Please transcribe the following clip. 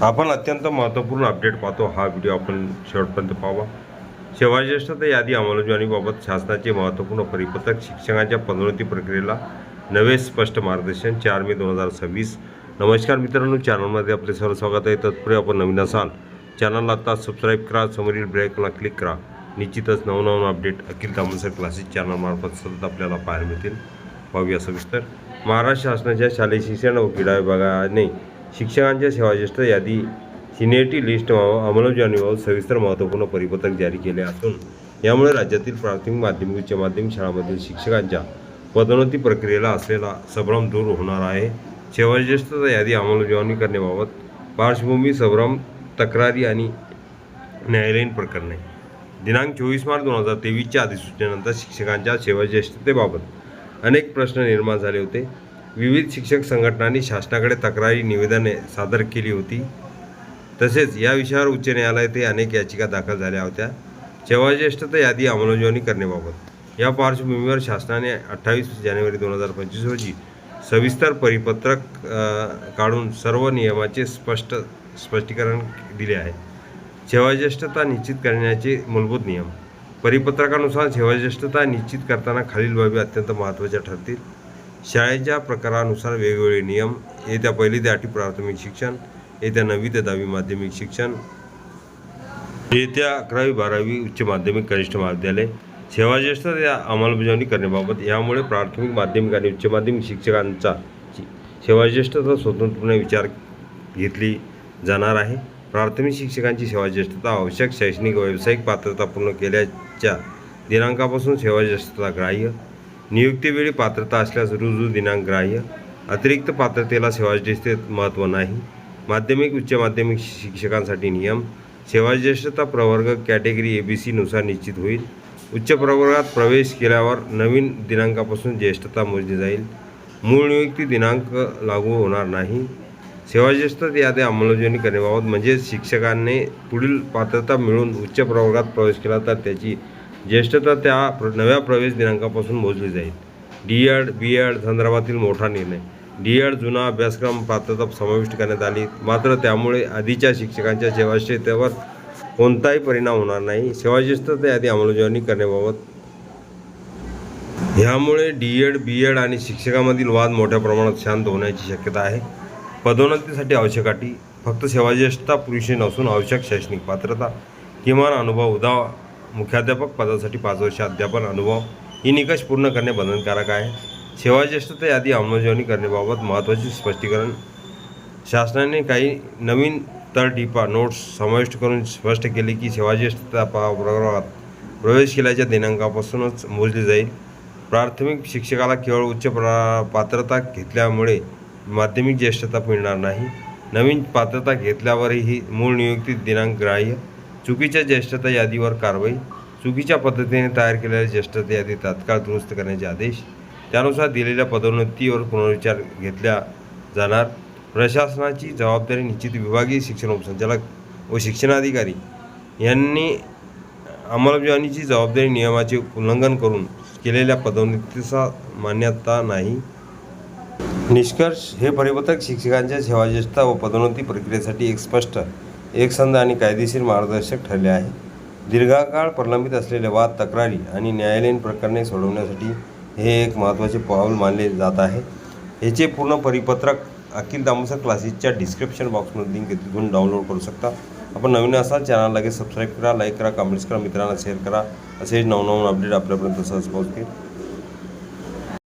आपण अत्यंत महत्त्वपूर्ण अपडेट पाहतो। हा व्हिडिओ आपण शेवटपर्यंत पाहावा। सेवाज्येष्ठता यादी अंमलबजावणीबाबत शासनाचे महत्त्वपूर्ण परिपत्रक, शिक्षकांच्या पदोन्नती प्रक्रियेला नवे स्पष्ट मार्गदर्शन 4 मे 2026। नमस्कार मित्रांनो, चॅनलमध्ये आपले सर्व स्वागत आहे। तत्पूर्वी आपण नवीन असाल चॅनलला आता सबस्क्राईब करा, समोरील बेल आयकॉनला क्लिक करा। निश्चितच नवनवीन अपडेट अखिल तामसर क्लासेस चॅनलमार्फत सतत आपल्याला पाहायला मिळतील। पाहूया सविस्तर। महाराष्ट्र शासनाच्या शालेय शिक्षण व क्रीडा विभागाने शिक्षकांच्या सेवाज्येष्ठ यादी सिनियरिटी लिस्ट अंमलबजावणीबाबत सविस्तर महत्त्वपूर्ण परिपत्रक जारी केले असून यामुळे राज्यातील प्राथमिक, माध्यमिक, उच्च माध्यमिक शाळांमधील शिक्षकांच्या पदोन्नती प्रक्रियेला असलेला संभ्रम दूर होणार आहे। सेवाज्येष्ठता यादी अंमलबजावणी करण्याबाबत पार्श्वभूमी, संभ्रम, तक्रारी आणि न्यायालयीन प्रकरणे। दिनांक 24 मार्च 2023च्या अधिसूचनेनंतर शिक्षकांच्या सेवाज्येष्ठतेबाबत अनेक प्रश्न निर्माण झाले होते। विविध शिक्षक संघटनांनी शासनाकडे तक्रारी निवेदने सादर केली होती। तसेच या विषयावर उच्च न्यायालयातही अनेक याचिका दाखल झाल्या होत्या सेवाज्येष्ठता यादी अंमलबजावणी करण्याबाबत। या पार्श्वभूमीवर शासनाने 28 जानेवारी 2025 रोजी सविस्तर परिपत्रक काढून सर्व नियमाचे स्पष्टीकरण दिले आहे। सेवाज्येष्ठता निश्चित करण्याचे मूलभूत नियम। परिपत्रकानुसार सेवाज्येष्ठता निश्चित करताना खालील बाबी अत्यंत महत्त्वाच्या ठरतील। शाळेच्या प्रकारानुसार वेगवेगळे नियम। येत्या 1ली ते 8वी प्राथमिक शिक्षण, येत्या 9वी ते 10वी माध्यमिक शिक्षण, येत्या 11वी 12वी उच्च माध्यमिक कनिष्ठ महाविद्यालय। सेवाज्येष्ठता अंमलबजावणी करण्याबाबत यामुळे प्राथमिक, माध्यमिक आणि उच्च माध्यमिक शिक्षकांचा सेवाज्येष्ठता स्वतंत्रपणे विचार घेतली जाणार आहे। प्राथमिक शिक्षकांची सेवाज्येष्ठता आवश्यक शैक्षणिक व व्यावसायिक पात्रता पूर्ण केल्याच्या दिनांकापासून सेवाज्येष्ठता ग्राह्य। नियुक्तीवेळी पात्रता असल्यास रुजू दिनांक ग्राह्य। अतिरिक्त पात्रतेला सेवाज्येष्ठतेत महत्त्व नाही। माध्यमिक, उच्च माध्यमिक शिक्षकांसाठी नियम। सेवाज्येष्ठता प्रवर्ग कॅटेगरी ABC नुसार निश्चित होईल। उच्च प्रवर्गात प्रवेश केल्यावर नवीन दिनांकापासून ज्येष्ठता मोजली जाईल। मूळ नियुक्ती दिनांक लागू होणार नाही। सेवाज्येष्ठता यादी अंमलबजावणी करण्याबाबत म्हणजेच शिक्षकाने पुढील पात्रता मिळवून उच्च प्रवर्गात प्रवेश केला तर त्याची ज्येष्ठता त्या नव्या प्रवेश दिनांकापासून मोजली जाईल। D.Ed. B.Ed. संदर्भातील मोठा निर्णय। D.Ed. जुना अभ्यासक्रम पात्रता समाविष्ट करण्यात आली, मात्र त्यामुळे आधीच्या शिक्षकांच्या सेवाज्येष्ठतेवर कोणताही परिणाम होणार नाही। सेवाज्येष्ठता यादी अंमलबजावणी करण्याबाबत ह्यामुळे D.Ed. B.Ed. आणि शिक्षकांमधील वाद मोठ्या प्रमाणात शांत होण्याची शक्यता आहे। पदोन्नतीसाठी आवश्यक अटी। फक्त सेवाज्येष्ठता पुरेशी नसून आवश्यक शैक्षणिक पात्रता, किमान अनुभव, मुख्याध्यापक पदासाठी 5 वर्ष अध्यापन अनुभव ही निकष पूर्ण करणे बंधनकारक आहे। सेवाज्येष्ठता यादी अंमलबजावणी करण्याबाबत महत्त्वाचे स्पष्टीकरण। शासनाने काही नवीन तरटीपा नोट्स समाविष्ट करून स्पष्ट केले की सेवाज्येष्ठता प्रवर्गात प्रवेश केल्याच्या दिनांकापासूनच मोजली जाईल। प्राथमिक शिक्षकाला केवळ उच्च पात्रता घेतल्यामुळे माध्यमिक ज्येष्ठता मिळणार नाही। नवीन पात्रता घेतल्यावरही मूळ नियुक्ती दिनांक ग्राह्य। चुकीच्या ज्येष्ठता यादीवर कारवाई। चुकीच्या पद्धतीने तयार केलेल्या ज्येष्ठता यादी तात्काळ दुरुस्त करण्याचे आदेश। त्यानुसार दिलेल्या पदोन्नतीवर पुनर्विचार घेतला जाणार। प्रशासनाची जबाबदारी निश्चित। विभागीय शिक्षण उपसंचालक व शिक्षणाधिकारी यांनी अंमलबजावणीची जबाबदारी। नियमाचे उल्लंघन करून केलेल्या पदोन्नतीचा मान्यता नाही। निष्कर्ष। हे परिपत्रक शिक्षकांच्या सेवाज्येष्ठता व पदोन्नती प्रक्रियेसाठी एक स्पष्ट, एकसंध आणि कायदेशीर मार्गदर्शक ठरले आहे। दीर्घकाळ प्रलंबित असलेले वाद, तक्रारी आणि न्यायालयीन प्रकरणे सोडवण्यासाठी हे एक महत्त्वाचे पाऊल मानले जात आहे। याचे पूर्ण परिपत्रक अखिल तामसर क्लासेसच्या डिस्क्रिप्शन बॉक्समध्ये लिंक आहे, तिथून डाउनलोड करू शकता। आपण नवीन असाल चॅनल लगेच सबस्क्राईब करा, लाईक करा, कमेंट्स करा, मित्रांना शेअर करा। असेच नवनवीन अपडेट आपल्यापर्यंत सहज पोहोचतील।